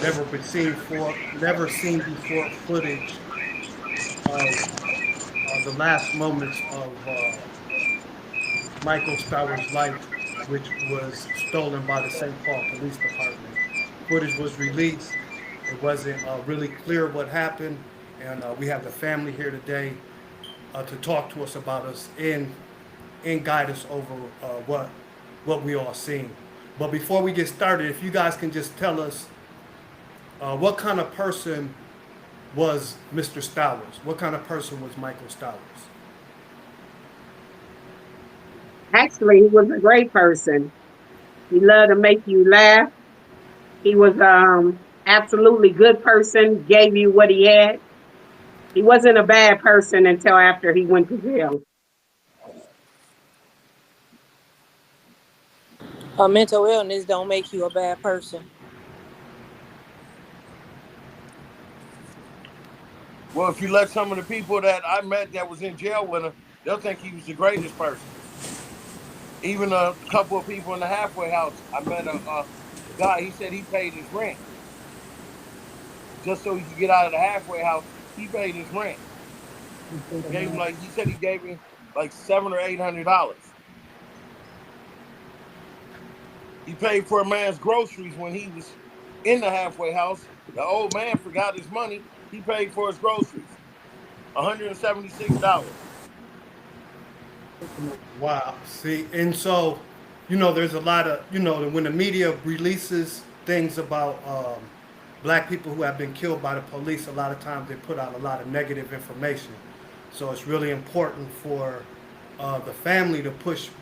never seen before footage of the last moments of Mychel Stowers' life, which was stolen by the St. Paul Police Department. Footage was released. It wasn't really clear what happened, and we have the family here today to talk to us about us and guide us over what we all seen. But before we get started, if you guys can just tell us what kind of person was Mr. Stowers? What kind of person was Mychel Stowers? Actually, he was a great person. He loved to make you laugh. He was absolutely good person, gave you what he had. He wasn't a bad person until after he went to jail. A mental illness don't make you a bad person. Well, if you let some of the people that I met that was in jail with him, they'll think he was the greatest person. Even a couple of people in the halfway house, I met a guy. He said he paid his rent just so he could get out of the halfway house. He paid his rent. Gave him he said he gave him like $700 or $800. He paid for a man's groceries when he was in the halfway house. The old man forgot his money. He paid for his groceries, $176. Wow. See, and so, there's a lot of, when the media releases things about black people who have been killed by the police, a lot of times they put out a lot of negative information. So it's really important for the family to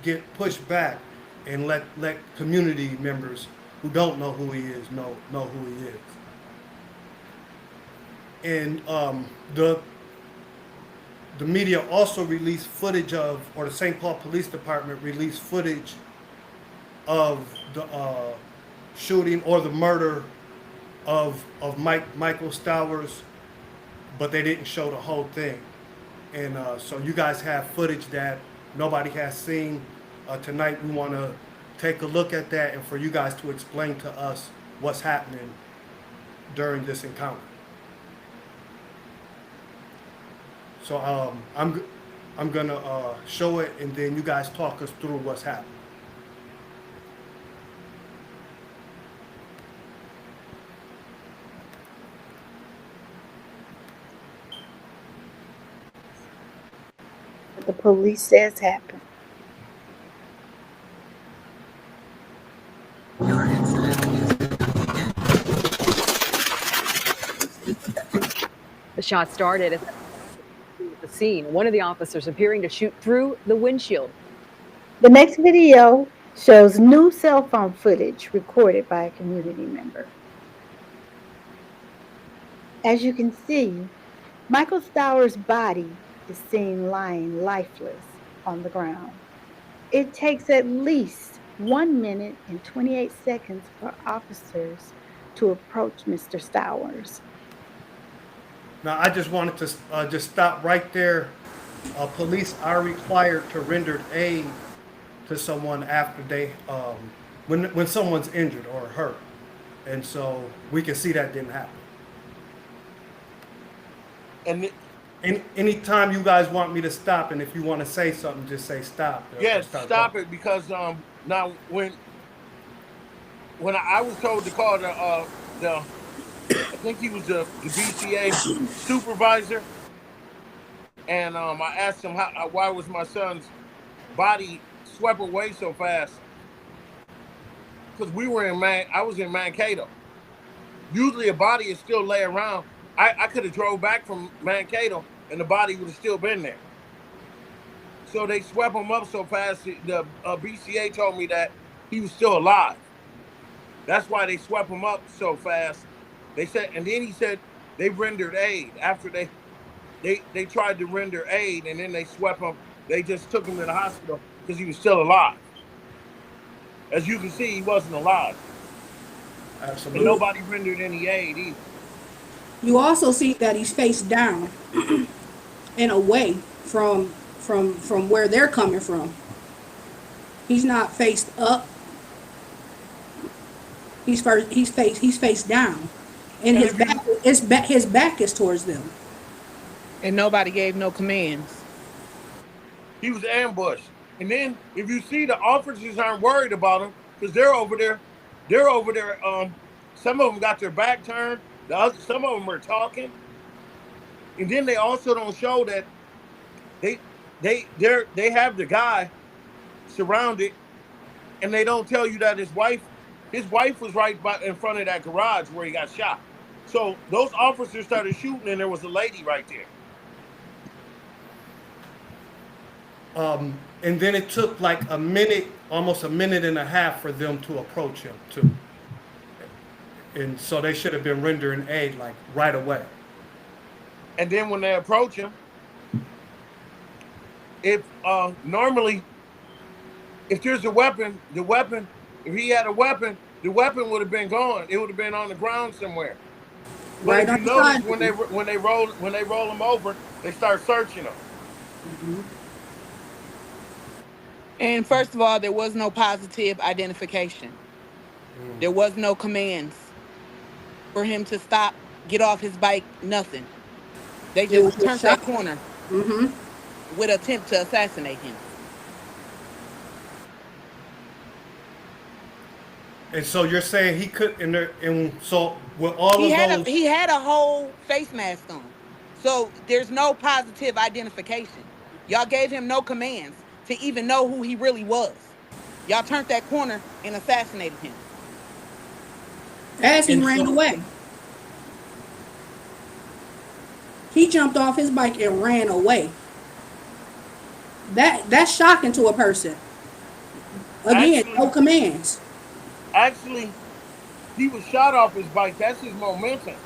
get pushed back and let community members who don't know who he is know who he is. And the media also released footage of, or the St. Paul Police Department released footage of the shooting or the murder of Mychel Stowers, but they didn't show the whole thing. And so you guys have footage that nobody has seen. Tonight we want to take a look at that and for you guys to explain to us what's happening during this encounter. So I'm gonna show it, and then you guys talk us through what's happening. The police says happened. The shot started at the scene. One of the officers appearing to shoot through the windshield. The next video shows new cell phone footage recorded by a community member. As you can see, Mychel Stowers' body is seen lying lifeless on the ground. It takes at least 1 minute and 28 seconds for officers to approach Mr. Stowers. Now I just wanted to just stop right there. Police are required to render aid to someone after they when someone's injured or hurt, and so we can see that didn't happen. And anytime you guys want me to stop, and if you want to say something, just say stop. yes, stop it, because now when I was told to call the I think he was the BCA supervisor, and I asked him why was my son's body swept away so fast, because we were I was in Mankato. Usually a body is still lay around. I could have drove back from Mankato and the body would have still been there. So they swept him up so fast. The BCA told me that he was still alive. That's why they swept him up so fast. They said, and then he said they rendered aid after they tried to render aid, and then they swept him. They just took him to the hospital because he was still alive. As you can see, he wasn't alive. Absolutely. And nobody rendered any aid either. You also see that he's face down and away from where they're coming from. He's not faced up. He's face down. And And his if you, his back is towards them. And nobody gave no commands. he was ambushed. And then if you see, the officers aren't worried about him because they're over there. They're over there. Some of them got their back turned. Some of them are talking. And then they also don't show that they they have the guy surrounded, and they don't tell you that his wife was right in front of that garage where he got shot. So those officers started shooting, and there was a lady right there. And then it took like a minute, almost a minute and a half for them to approach him too. And so they should have been rendering aid like right away. And then when they approach him, if normally if there's a weapon, if he had a weapon, the weapon would have been gone. It would have been on the ground somewhere. But Right if on you the side. notice, when they roll him over, they start searching him. And first of all, there was no positive identification. There was no commands for him to stop, get off his bike, nothing. They It was just just turned that shot. corner Mm-hmm. with attempt to assassinate him. And so you're saying he could, and so with all He of had a those, he had a whole face mask on. So there's no positive identification. Y'all gave him no commands to even know who he really was. Y'all turned that corner and assassinated him. As he and ran so, away, he jumped off his bike and ran away. That's shocking to a person. Again, no Actually, commands. actually, he was shot off his bike. That's his momentum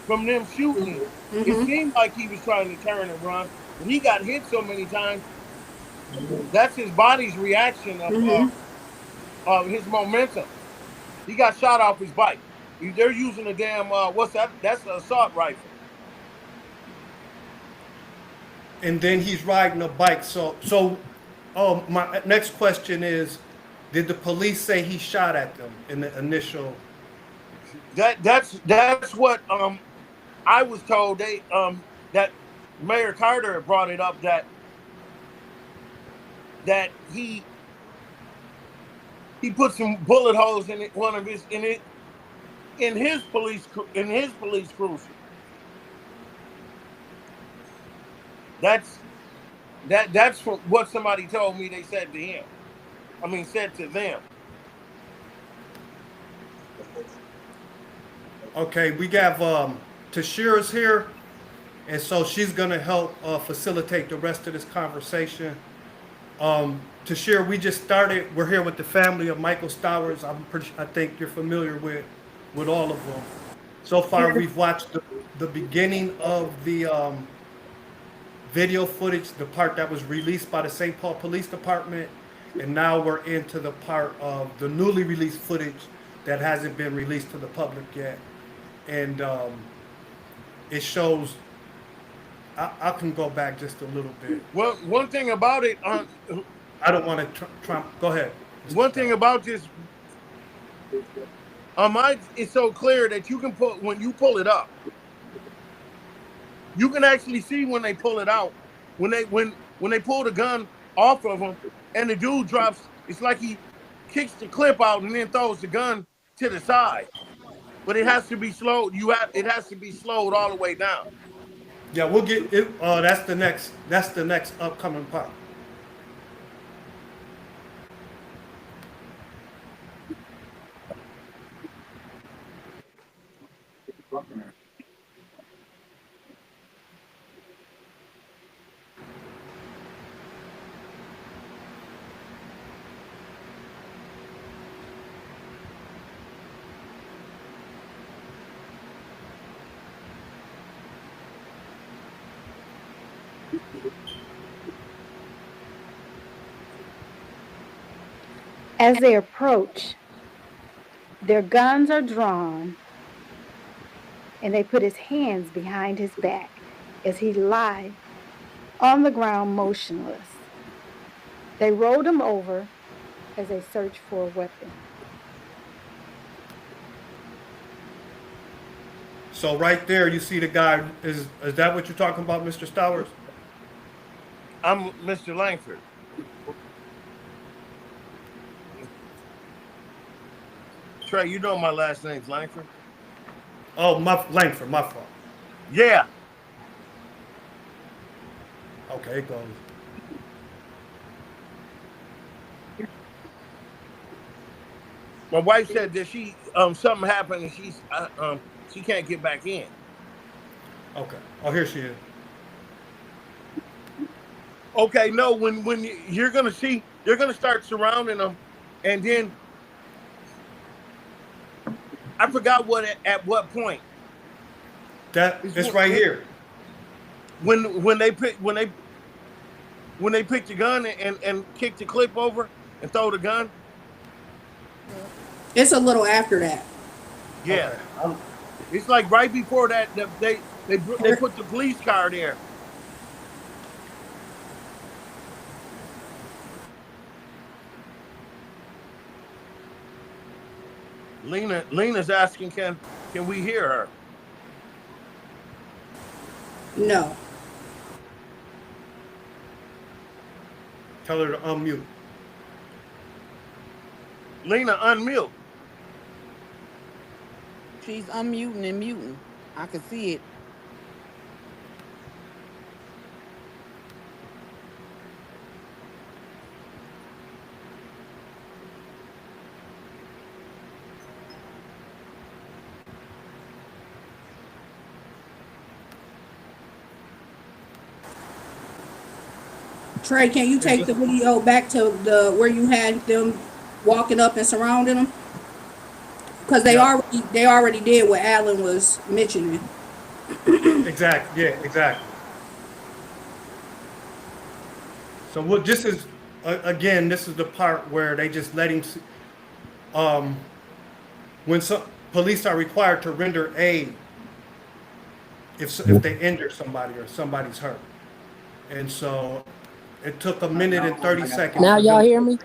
from them shooting him. It Mm-hmm. seemed like he was trying to turn and run, but he got hit so many times. That's his body's reaction Mm-hmm. of his momentum. He got shot off his bike. They're using a damn what's that? That's an assault rifle. and then he's riding a bike. Oh, my next question is, did the police say he shot at them in the initial? That's what I was told. That Mayor Carter brought it up that he put some bullet holes in it, one of his in his police cruiser. That's that's what somebody told me. They said to him. I mean, said to them. Okay, we have Tashira's here, and so she's gonna help facilitate the rest of this conversation. Tashira, we just started. We're here with the family of Mychel Stowers. I think you're familiar with all of them. So far, Yes. we've watched the beginning of the video footage, the part that was released by the St. Paul Police Department, and now we're into the part of the newly released footage that hasn't been released to the public yet. And it shows. I can go back just a little bit. Well, one thing about it, I don't want to try. Go ahead, Mr. one thing Stout. about this, it's so clear that you can put when you pull it up, you can actually see when they pull it out, when they pull the gun off of him, and the dude drops. It's like he kicks the clip out and then throws the gun to the side. But it has to be slowed. It has to be slowed all the way down. Yeah, we'll get it. That's the next. That's the next upcoming part. As they approach, their guns are drawn, and they put his hands behind his back as he lies on the ground motionless. They rolled him over as they search for a weapon. So right there, you see the guy. Is that what you're talking about, Mr. Stowers? I'm Mr. Langford. Trey, you know my last name's Langford. Oh, my Langford, my fault. Yeah. Okay, it goes. My wife said that something happened and she can't get back in. Okay. Oh, here she is. Okay, no, when you're gonna see, they're gonna start surrounding them, and then I forgot at what point. That It's it's right here. when they pick when they pick the gun and kick the clip over and throw the gun. It's a little after that. Yeah, Okay. it's like right before that they Where put the police car there. Lena's asking, can we hear her? no. Tell her to unmute. Lena, unmute. She's unmuting and muting. I can see it. Trey, can you take the video back to the where you had them walking up and surrounding them? Because Yeah. they already did what Alan was mentioning. Exactly. Yeah. Exactly. So what this is again, this is the part where they just let him. Um, when some police are required to render aid if they injure somebody or somebody's hurt, and so it took a minute and 30 seconds Now for y'all them. hear me?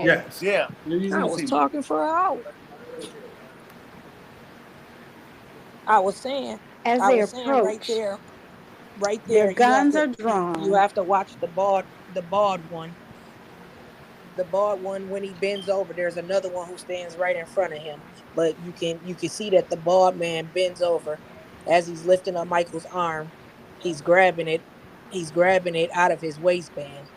Yes. Yes. Yeah, I was talking for an hour. I was saying, As I they was saying approach, right their there. guns are You drawn. have to watch the bald one. The bald one when he bends over, there's another one who stands right in front of him. But you can see that the bald man bends over as he's lifting up Michael's arm. He's grabbing it. He's grabbing it out of his waistband.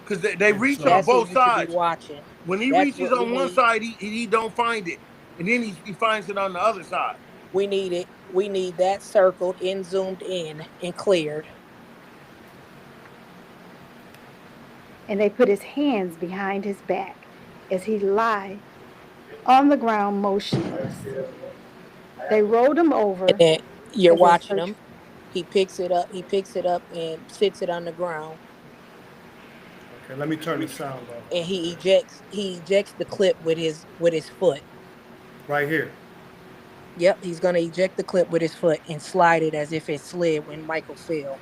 because they And reach on so That's who both you should be sides. watching. When he That's reaches what we on one need. side, he don't find it, and then he finds it on the other side. We need it. We need that circled and zoomed in and cleared. And they put his hands behind his back as he lie on the ground motionless. They rolled him And over then you're as they watching searched. him. He picks it up. He picks it up and sits it on the ground. okay, let me turn the sound off. And he ejects the clip with his foot. Right here. Yep, he's gonna eject the clip with his foot and slide it as if it slid when Michael fell.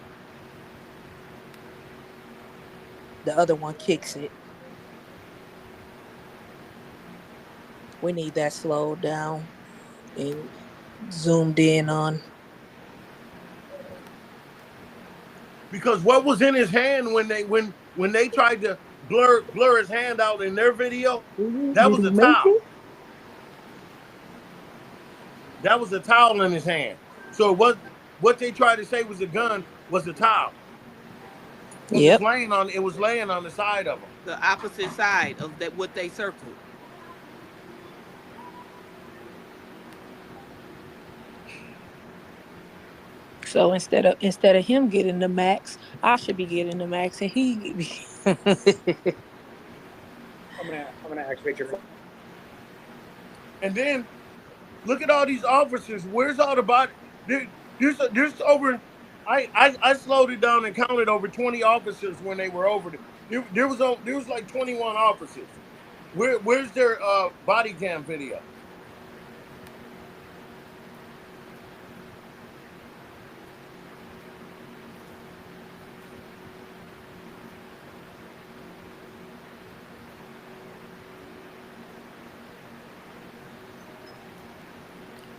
The other one kicks it. We need that slowed down and zoomed in on. Because what was in his hand when they tried to blur his hand out in their video, that was a towel. That was a towel in his hand. So what they tried to say was a gun was a towel. Because Yep. it was laying on the side of him. The opposite side of that what they circled. So instead of him getting the max, I should be getting the max, and he. I'm gonna activate your phone. And then look at all these officers. Where's all the body? There's over. I slowed it down and counted over 20 officers when they were over there was like 21 officers. Where's their body cam video?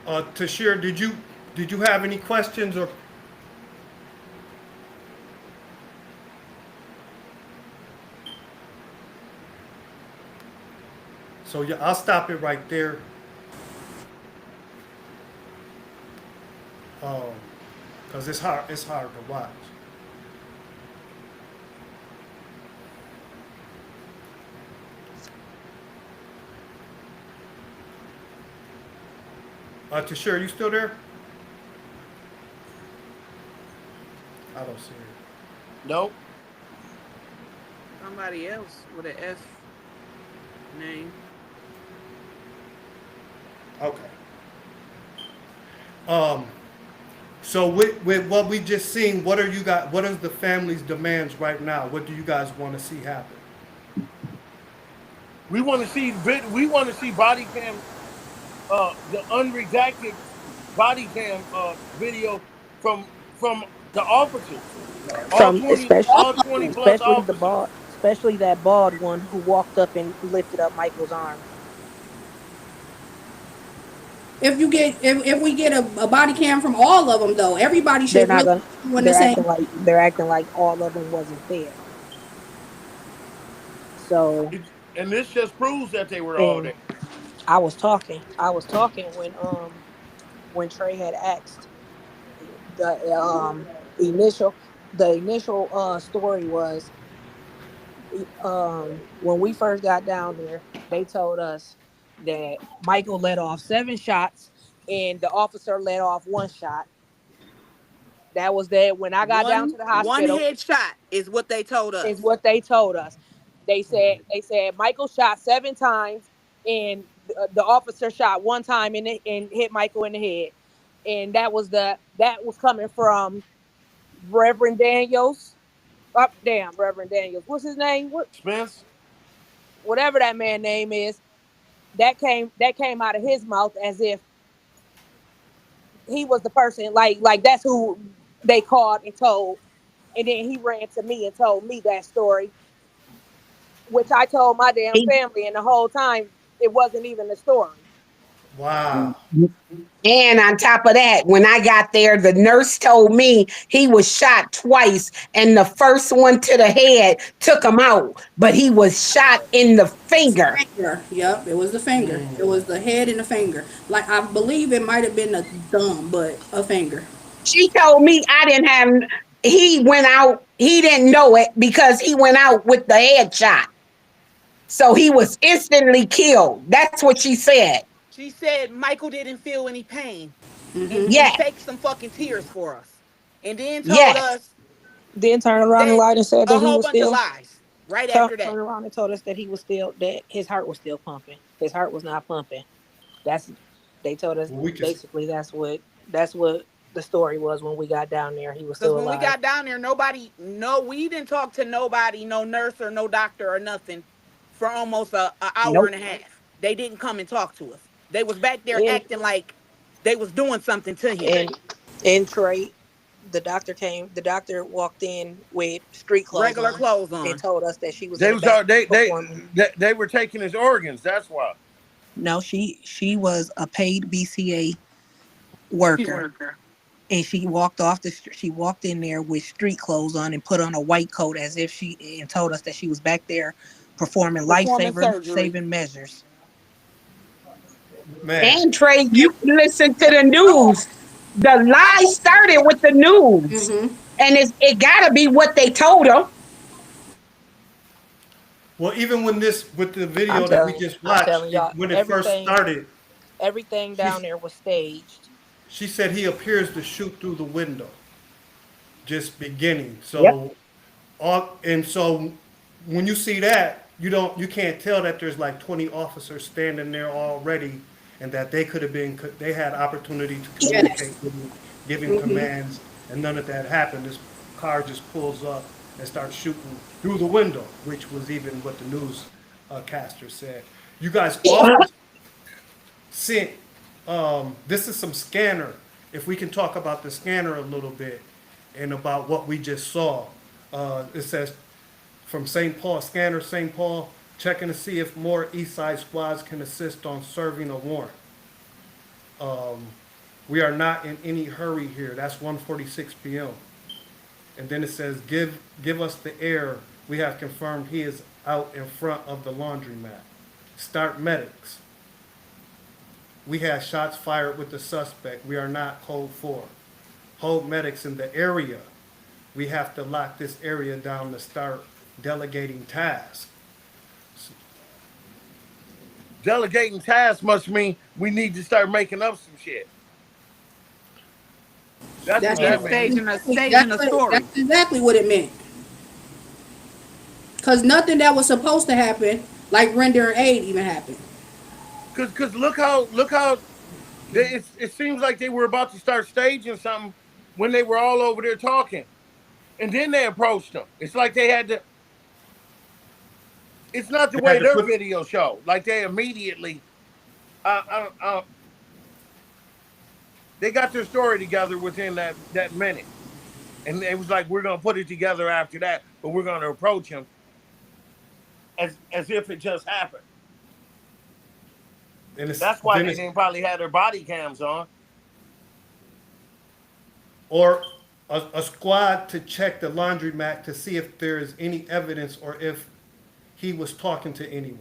Tashir, did you have any questions or? So yeah, I'll stop it right there. Um, Cause it's hard to watch. Tashir, you still there? I don't see it. Nope. Somebody else with an S name. Okay. Um, so with what we just seen, what are you got? What is the family's demands right now? What do you guys want to see happen? We want to see we want to see body cam, the unredacted body cam video from the officers, all From 20, all 20 plus especially the officers. bald, especially that bald one who walked up and lifted up Michael's arm. If we get a body cam from all of them though, everybody They're should not really gonna. be doing the same. They're acting like all of them wasn't there. So, And this just proves that they were all and there. I was talking when Trey had asked the initial the initial story was, when we first got down there, they told us that Michael let off 7 shots and the officer let off 1 shot. That was that when I got down to the One hospital, headshot is what they told is us. what they told us. They said Michael shot 7 times and the officer shot 1 time and hit Michael in the head. And that was coming from Reverend Daniels. Oh, damn, Reverend Daniels. What's his name? Spence, Whatever that man name is. That came out of his mouth as if he was the person, like that's who they called and told. And then he ran to me and told me that story, which I told my damn He, family, and the whole time it wasn't even a story. Wow. and on top of that, when I got there, the nurse told me he was shot twice, and the first one to the head took him out, but he was shot in the finger. Finger. Yep, it was the finger. It was the head and the finger. Like I believe it might have been a thumb, but a finger. She told me I didn't have. He went out. He didn't know it because he went out with the headshot. So he was instantly killed. That's what she said. She said Michael didn't feel any pain and Yes, faked some fucking tears for us. And then told yes. us Then turned around and that lied and said a that he whole was bunch of still lies right after that. turned around and told us that he was still, that his heart was still pumping. His heart was not pumping. That's They told us Well, we can. basically that's what the story was when we got down there. He was Because still when we alive. got down there, we didn't talk to nobody, no nurse or no doctor or nothing for almost a hour and Nope. a half. They didn't come and talk to us. They was back there And acting like they was doing something to him. and and Trey, the doctor walked in with street clothes Regular on clothes and on. told us that she was in they the was back all, performing. they were taking his organs. That's why. No, she was a paid BCA She worker, worked there. and she walked in there with street clothes on and put on a white coat as if she and told us that she was back there performing Performing life surgery. saving measures. Man. And Trey, you listen to the news. The lie started with the news, and it got to be what they told him. Well, even when this with the I'm video that we telling just I'm watched, telling y'all, when it first started, everything she down there was staged. she said he appears to shoot through the window, just beginning. Yep. So when you see that, you can't tell that there's like 20 officers standing there already, and that they had opportunity to communicate Yes. with him, giving commands, and none of that happened. This car just pulls up and starts shooting through the window, which was even what the news caster said. You guys also sent this is some scanner. If we can talk about the scanner a little bit and about what we just saw. It says from St. Paul, scanner St. Paul, checking to see if more East Side squads can assist on serving a warrant. We are not in any hurry here. That's 1:46 p.m. And then it says, give us the air. We have confirmed he is out in front of the laundromat. Start medics. We had shots fired with the suspect. We are not code 4. Hold medics in the area. We have to lock this area down to start delegating tasks. Delegating tasks must mean we need to start making up some shit. That's what That's Yeah, that exactly, means. staging a story. that's exactly what it meant. Cause nothing that was supposed to happen, like rendering aid, even happened. Cause look how it seems like they were about to start staging something when they were all over there talking, and then they approached them. It's like they had to. It's not the They had way to their put, video showed. Like they immediately, uh, uh, uh, they got their story together within that minute, and it was like we're gonna put it together after that, but we're gonna approach him as if it just happened. and That's why then they it's, didn't probably have their body cams on. or a squad to check the laundromat to see if there is any evidence or if he was talking to anyone.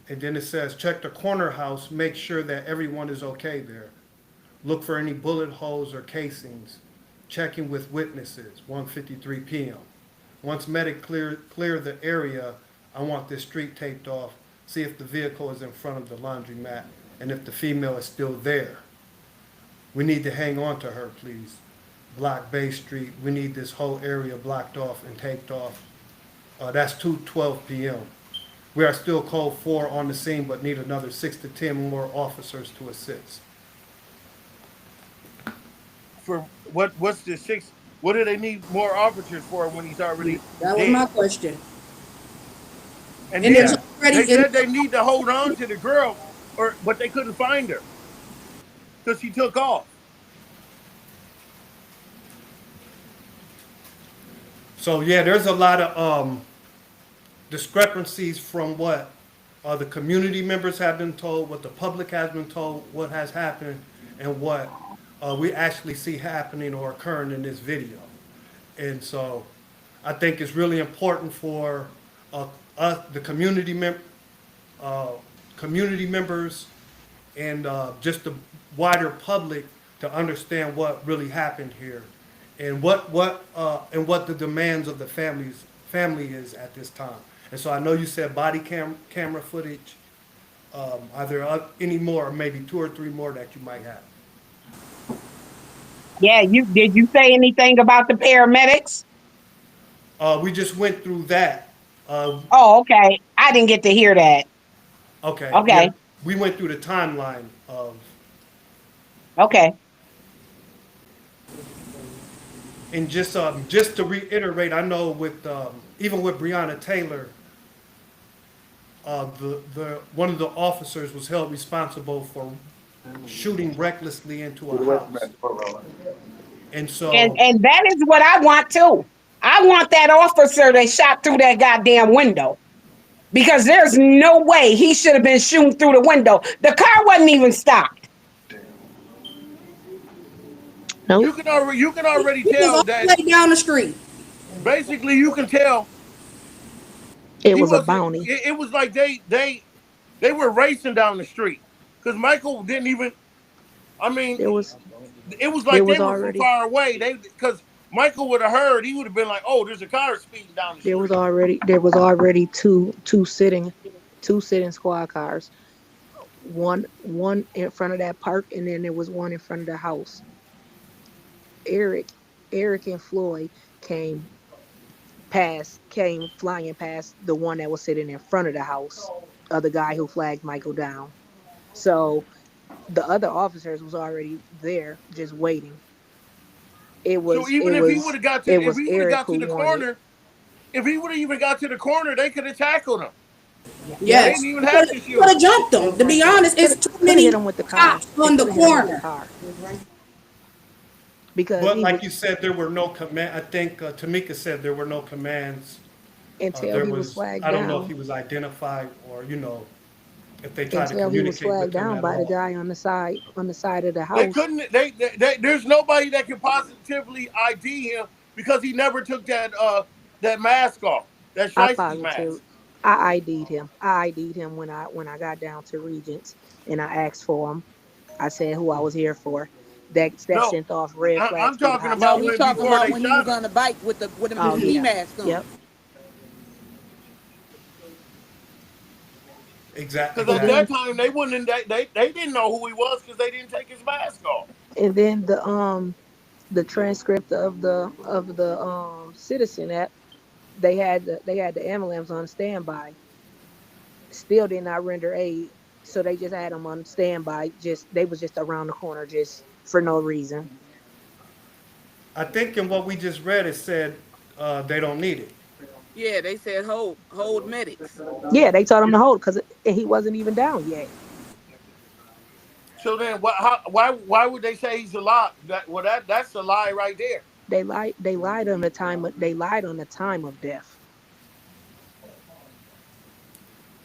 And then it says, check the corner house, make sure that everyone is okay there. Look for any bullet holes or casings. Checking with witnesses, 1:53 p.m. Once medic clear the area, I want this street taped off. See if the vehicle is in front of the laundromat and if the female is still there. We need to hang on to her, please. Block Bay Street. We need this whole area blocked off and taped off. That's 2:12 p.m. We are still code 4 on the scene, but need another 6 to 10 more officers to assist. For what's the six? What do they need more officers for when he's already That was dead? my question. And And there's then already they said they need to hold on to the girl, but they couldn't find her because she took off. So yeah, there's a lot of discrepancies from what the community members have been told, what the public has been told, what has happened, and what we actually see happening or occurring in this video. And so I think it's really important for us, the community members, and just the wider public to understand what really happened here, and what the demands of the family is at this time. And so I know you said body camera footage. Are there any more, or maybe 2 or 3 more that you might have? Yeah, did you say anything about the paramedics? We just went through that. Oh, okay. I didn't get to hear that. Okay, yeah, Okay. we went through the timeline of, Okay. and just to reiterate, I know with even with Breonna Taylor, the one of the officers was held responsible for shooting recklessly into a house, and so And that is what I want too. I want that officer that shot through that goddamn window. Because there's no way he should have been shooting through the window. The car wasn't even stopped. Nope. You can already he was tell all the that. way down the street. Basically, you can tell It he was a wasn't. bounty. It was like they were racing down the street because Mychel didn't even. I mean, There was it was there like they was were from already far away. They because Mychel would have heard, he would have been like, "Oh, there's a car speeding down the there was street." already two sitting squad cars. One in front of that park, and then there was one in front of the house. Eric Eric and Floyd came flying past the one that was sitting in front of the house of the guy who flagged Mychel down. So the other officers was already there just waiting. It So was even it if he would was have got to, it if was he would have Eric got to who the wanted. corner, if he would have even got to the corner, they could have tackled him. They Yes. didn't even He have could to shoot have him. jumped him. To be honest, it's Could too have hit many him with the car. cops They on the could have hit him with the corner. car because but he like was you said, there were no command. I think Tamika said there were no commands. until There he was was, flagged I don't know if down. he was identified or if they try to Until he was communicate with flagged him down at by the all. guy on the side of the They house. couldn't. There's nobody that can positively ID him because he never took that mask off, that I shiesty positive mask. I ID'd him. I ID'd him when I got down to Regents and I asked for him. I said who I was here for. That No, sent off red I'm flags through the talking house. No, about we when talking before about they when he was shot him. on the bike with the Oh ski yeah. mask on. Yep. Because And at Exactly. that then time they wouldn't. They didn't know who he was because they didn't take his mask off. and then the transcript of the citizen app, they had the ambulance on standby. Still did not render aid. So they just had them on standby. Just they was just around the corner just for no reason. I think in what we just read, it said they don't need it. Yeah, they said hold medics. Yeah, they told him to hold because he wasn't even down yet. So then, why would they say he's alive? That's a lie right there. They lied on the time of death.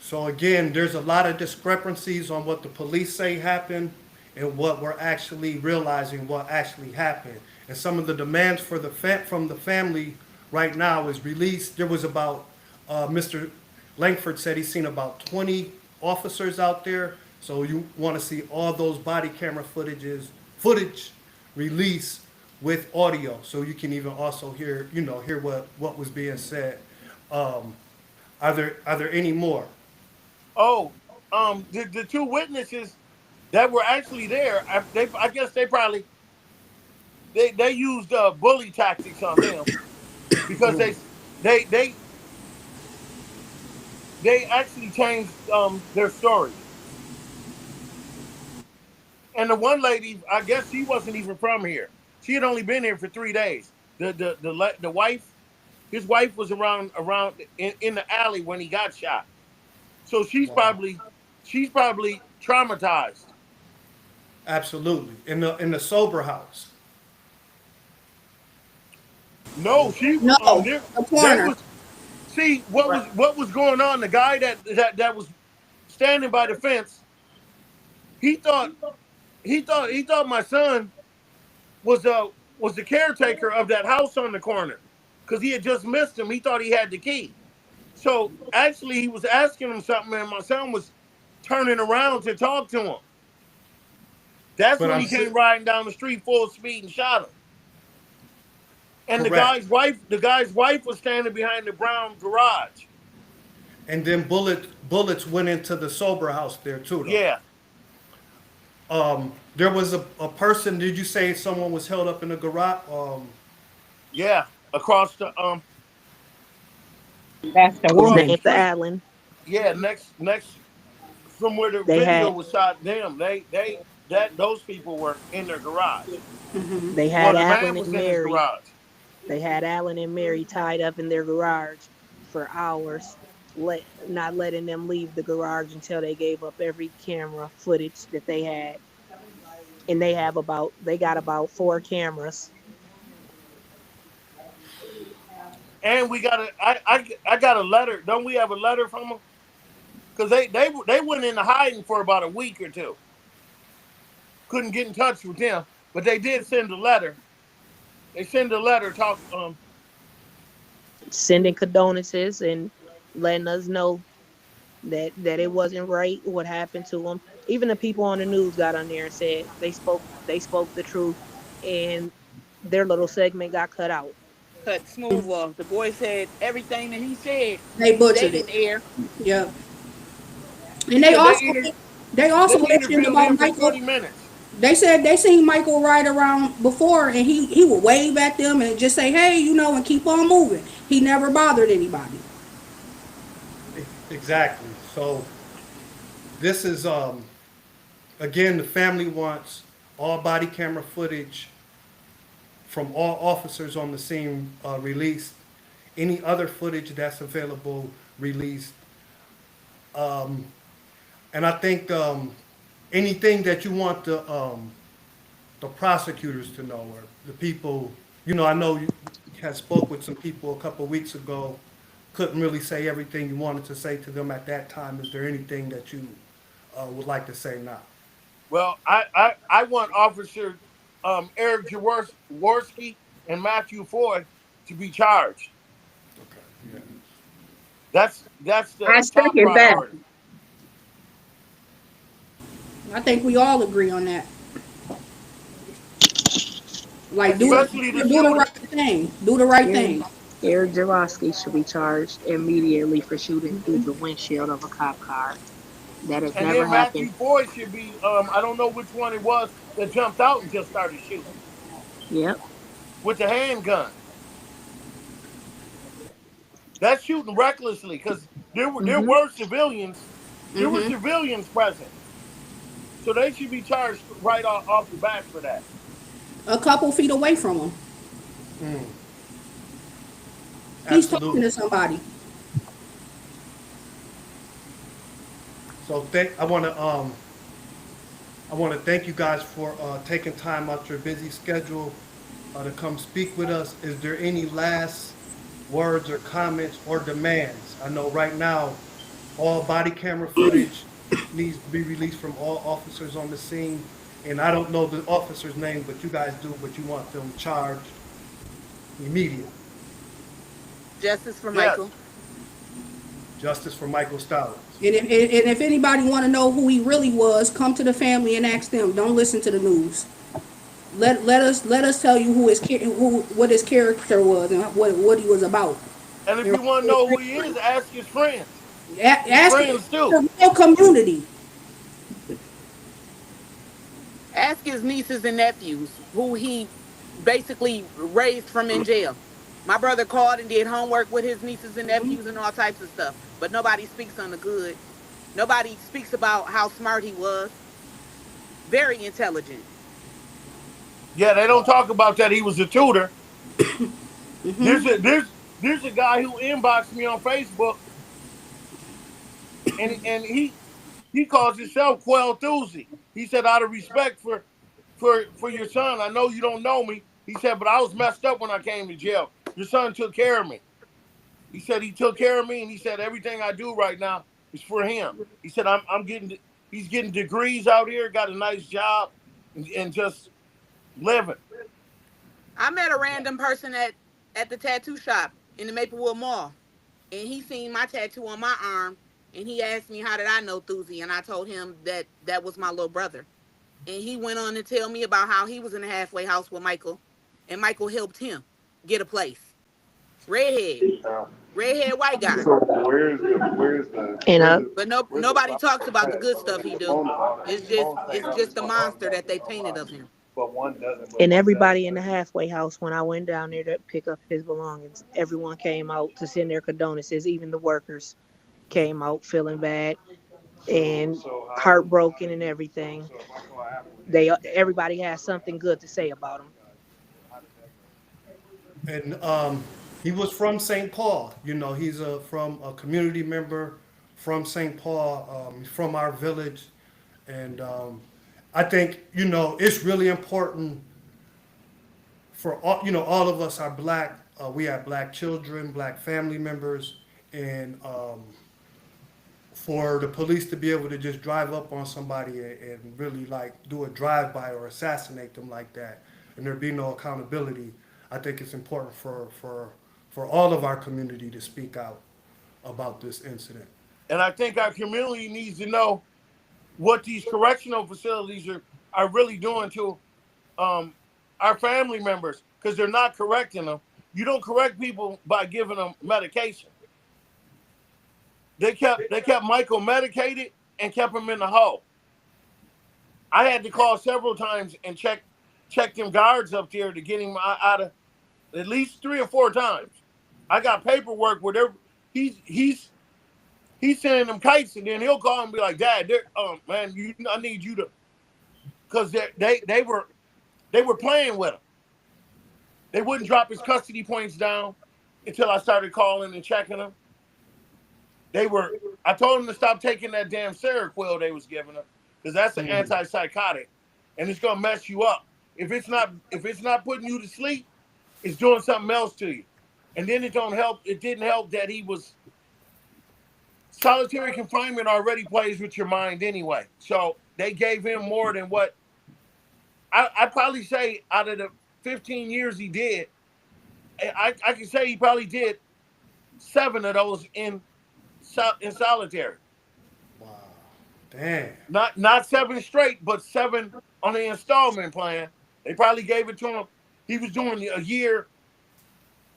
So again, there's a lot of discrepancies on what the police say happened and what we're actually realizing what actually happened. And some of the demands for from the family right now is released. There was about Mr. Langford said he's seen about 20 officers out there. So you want to see all those body camera footage released with audio, so you can even also hear what was being said. Um, are there any more? Oh, the two witnesses that were actually there, I guess they used bully tactics on them because they they they actually changed their story. And the one lady, I guess she wasn't even from here. She had only been here for 3 days. The wife, his wife was around in the alley when he got shot. So Wow. she's probably traumatized. Absolutely. In the sober house. No, she No, a there corner. was see what was going on. The guy that was standing by the fence, he thought he thought my son was was the caretaker of that house on the corner because he had just missed him. He thought he had the key. So actually, he was asking him something, and my son was turning around to talk to him. That's But when I'm he came riding down the street full speed and shot him. And the correct. guy's wife was standing behind the brown garage. And then bullets went into the sober house there too, though. Yeah, There was a person. Did you say someone was held up in the garage? yeah, across the That's the His across the woman. name's street. Allen. Yeah, next from where the They video had was shot. Them, that those people were in their garage. they Well, had the Allen man and was in his Mary. garage. They had Alan and Mary tied up in their garage for hours, not letting them leave the garage until they gave up every camera footage that they had. And they got about four cameras. And we got I got a letter. Don't we have a letter from them? Because they went into hiding for about a week or two. Couldn't get in touch with them, but they did send a letter. They send a letter talk. Sending condolences and letting us know that it wasn't right what happened to them. Even the people on the news got on there and said they spoke the truth, and their little segment got cut out. Cut smooth off. The boy said everything that he said, They they butchered it. didn't air. Yep. And Yeah, they they also mentioned interviewed about him for Mychel. 30 minutes. They said they seen Mychel ride around before, and he would wave at them and just say, "Hey, and keep on moving." He never bothered anybody. Exactly. So this is again the family wants all body camera footage from all officers on the scene released. Any other footage that's available released. And I think anything that you want the prosecutors to know or the people, I know you had spoke with some people a couple of weeks ago, couldn't really say everything you wanted to say to them at that time. Is there anything that you would like to say now. Well, I want Officer Eric Jaworski and Matthew Foy to be charged. Okay. Yeah. That's the I top second that. priority. I think we all agree on that. Like Especially the do the shooter. right thing. Do the right Eric, thing. Eric Jaworski should be charged immediately for shooting through the windshield of a cop car. That has And never then happened. Matthew Foy should be I don't know which one it was that jumped out and just started shooting Yep. with the handgun. That's shooting recklessly because there Hmm. were civilians. There were Mm-hmm. civilians present. So they should be charged right off the bat for that. A couple feet away from him. Mm, He's talking absolutely. to somebody. So I want to thank you guys for taking time out your busy schedule to come speak with us. Is there any last words or comments or demands? I know right now all body camera footage needs to be released from all officers on the scene. And I don't know the officer's name, but you guys do, but you want them charged immediately. Justice for Yes. Mychel. Justice for Mychel Stowers. And if anybody want to know who he really was, come to the family and ask them. Don't listen to the news. Let us tell you what his character was and what he was about. And if you want to know who he is, ask his friends. His Ask friends too. the real community. Ask his nieces and nephews who he basically raised from in jail. My brother called and did homework with his nieces and nephews and all types of stuff, but nobody speaks on the good. Nobody speaks about how smart he was. Very intelligent. Yeah, they don't talk about that. He was a tutor. There's a guy who inboxed me on Facebook, and he calls himself Quell Thursday. He said, out of respect for your son, I know you don't know me. He said, but I was messed up when I came to jail. Your son took care of me. He said he took care of me, and he said everything I do right now is for him. He said he's getting degrees out here, got a nice job, and just living. I met a random person at the tattoo shop in the Maplewood Mall, and he seen my tattoo on my arm, and he asked me how did I know Thuzy, and I told him that that was my little brother. And he went on to tell me about how he was in a halfway house with Mychel, and Mychel helped him get a place. Redhead, redhead white guy. So where's the And But nobody talks about the good stuff he do. It's just the monster that they painted of him. but one doesn't. and everybody in the halfway house, when I went down there to pick up his belongings, everyone came out to send their condolences. Even the workers came out feeling bad and heartbroken and everything. Everybody has something good to say about him. And he was from St. Paul. You know, he's from a community member from St. Paul. He's from our village, and I think it's really important for all of us are black. We have black children, black family members, and for the police to be able to just drive up on somebody and really like do a drive-by or assassinate them like that, and there be no accountability, I think it's important for all of our community to speak out about this incident. And I think our community needs to know what these correctional facilities are really doing to our family members, because they're not correcting them. You don't correct people by giving them medication. They kept Mychel medicated and kept him in the hole. I had to call several times and check them guards up there to get him out of at least 3 or 4 times. I got paperwork where he's sending them kites, and then he'll call and be like, Dad, man, I need you to, because they were playing with him. They wouldn't drop his custody points down until I started calling and checking him. I told him to stop taking that damn Seroquel they was giving him, because that's an antipsychotic, and it's gonna mess you up. If it's not putting you to sleep, it's doing something else to you. And then it don't help. It didn't help that he was solitary confinement already plays with your mind anyway. So they gave him more than what I probably say out of the 15 years he did, I can say he probably did 7 of those in solitary. Wow. Damn. Not 7 straight, but 7 on the installment plan. They probably gave it to him. He was doing a year.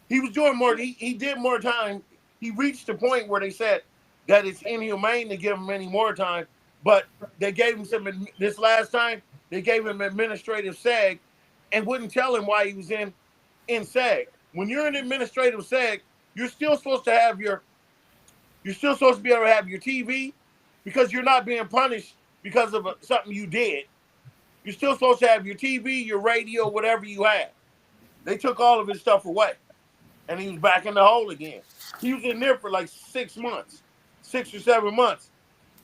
He was doing more. He did more time. He reached the point where they said that it's inhumane to give him any more time. But they gave him some this last time. They gave him administrative seg, and wouldn't tell him why he was in seg. When you're in administrative seg, you're still supposed to have your. You're still supposed to be able to have your TV because you're not being punished because of something you did. You're still supposed to have your TV, your radio, whatever you had. They took all of his stuff away, and he was back in the hole again. He was in there for like 6 months, 6 or 7 months,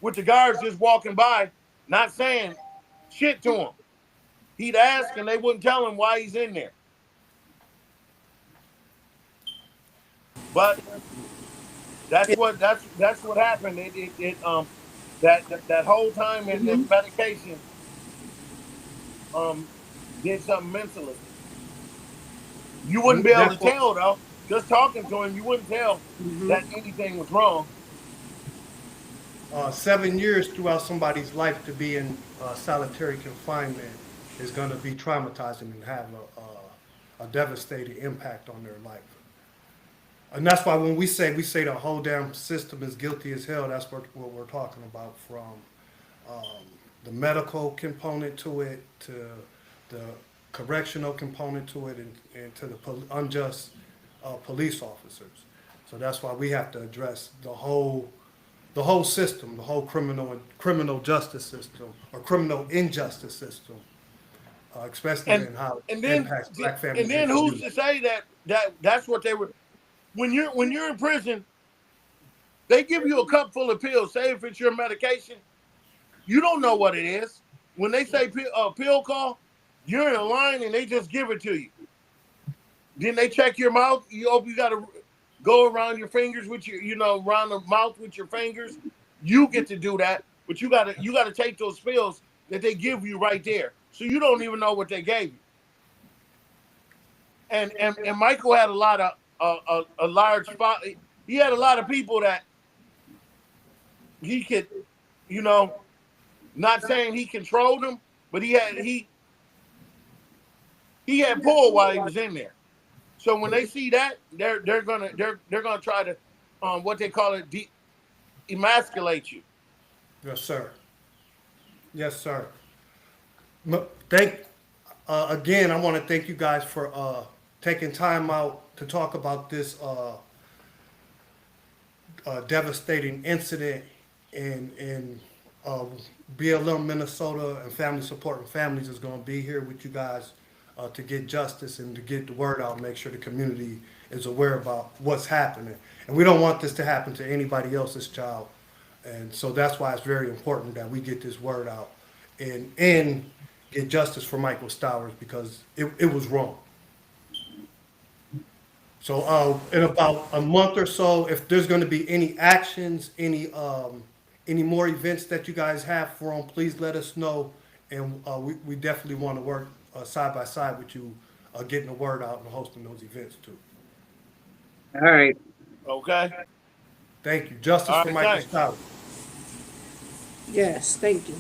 with the guards just walking by, not saying shit to him. He'd ask, and they wouldn't tell him why he's in there. But that's what happened. That whole time in the medication um did something mentally. You wouldn't be able to That's what. tell though. Just talking to him, you wouldn't tell that anything was wrong. 7 years throughout somebody's life to be in solitary confinement is going to be traumatizing and have a devastating impact on their life. And that's why when we say the whole damn system is guilty as hell, that's what we're talking about, from um, the medical component to it, to the correctional component to it, and to the unjust police officers. So that's why we have to address the whole system, the whole criminal justice system or criminal injustice system, especially And in how and it then impacts black and families and then who's to communities. say that's what they were when you're in prison, they give you a cup full of pills. Say if it's your medication, you don't know what it is. When they say pill call, you're in a line and they just give it to you. Then they check your mouth. You got to go around your fingers with around the mouth with your fingers. You get to do that, but you gotta take those pills that they give you right there. So you don't even know what they gave you. And Mychel had a lot of a large spot. He had a lot of people that he could, you know, not saying he controlled them, but he had pull while he was in there. So when they see that, they're gonna try to what they call it emasculate you. Yes, sir. Yes, sir. Thank again. I want to thank you guys for taking time out to talk about this devastating incident in BLM, Minnesota, and Family Supporting Families is going to be here with you guys to get justice and to get the word out and make sure the community is aware about what's happening. And we don't want this to happen to anybody else's child. And so that's why it's very important that we get this word out and get justice for Mychel Stowers, because it was wrong. So in about a month or so, if there's going to be any actions, any more events that you guys have for them, please let us know, and we definitely want to work side by side with you, getting the word out and hosting those events too. All right. Okay. Thank you. Justice All for right. Mychel Thanks. Stowers. Yes, thank you.